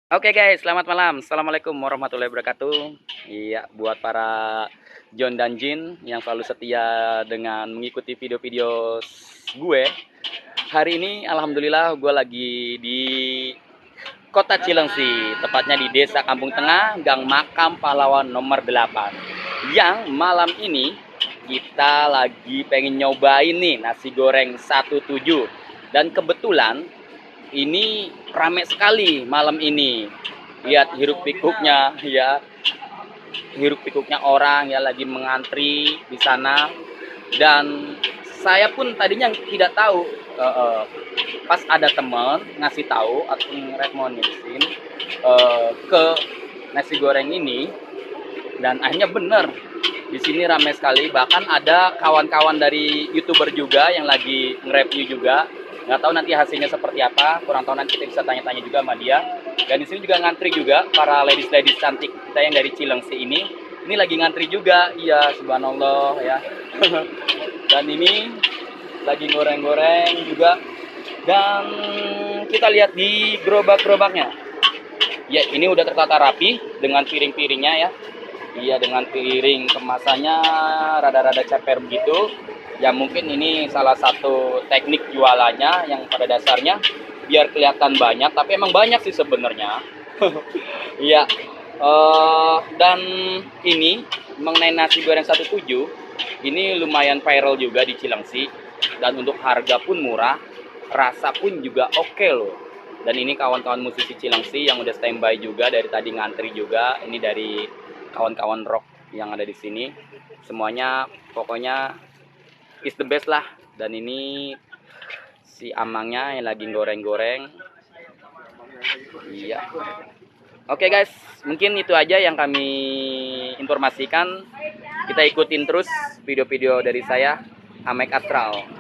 Oke guys, selamat malam. Assalamualaikum warahmatullahi wabarakatuh. Iya, buat para John dan Jin yang selalu setia dengan mengikuti video-video gue. Hari ini alhamdulillah gue lagi di Kota Cilengsi, tepatnya di Desa Kampung Tengah, Gang Makam Pahlawan nomor 8. Yang malam ini kita lagi pengen nyobain nih nasi goreng 17. Dan kebetulan ini rame sekali malam ini. Lihat hiruk pikuknya ya, hiruk pikuknya orang ya lagi mengantri di sana. Dan saya pun tadinya tidak tahu, pas ada teman ngasih tahu atau ngerekomendasiin ke nasi goreng ini, dan akhirnya bener di sini ramai sekali. Bahkan ada kawan-kawan dari YouTuber juga yang lagi nge-review juga. Nggak tahu nanti hasilnya seperti apa, kurang tahu, nanti kita bisa tanya-tanya juga sama dia. Dan di sini juga ngantri juga para ladies-ladies cantik kita yang dari Cilengsi ini. Ini lagi ngantri juga, iya subhanallah ya. Dan ini lagi goreng-goreng juga. Dan kita lihat di gerobak-gerobaknya. Ya, ini udah tertata rapi dengan piring-piringnya ya. Iya, dengan piring kemasannya rada-rada ceper begitu. Ya mungkin ini salah satu teknik jualannya yang pada dasarnya biar kelihatan banyak, tapi emang banyak sih sebenarnya. Iya. Dan ini mengenai nasi goreng 17, ini lumayan viral juga di Cilengsi, dan untuk harga pun murah, rasa pun juga oke loh. Dan ini kawan-kawan musisi Cilengsi yang udah standby juga dari tadi ngantri juga. Ini dari kawan-kawan rock yang ada di sini. Semuanya pokoknya is the best lah. Dan ini si amangnya yang lagi goreng-goreng. Iya. Oke guys, mungkin itu aja yang kami informasikan. Kita ikutin terus video-video dari saya, Amek Astral.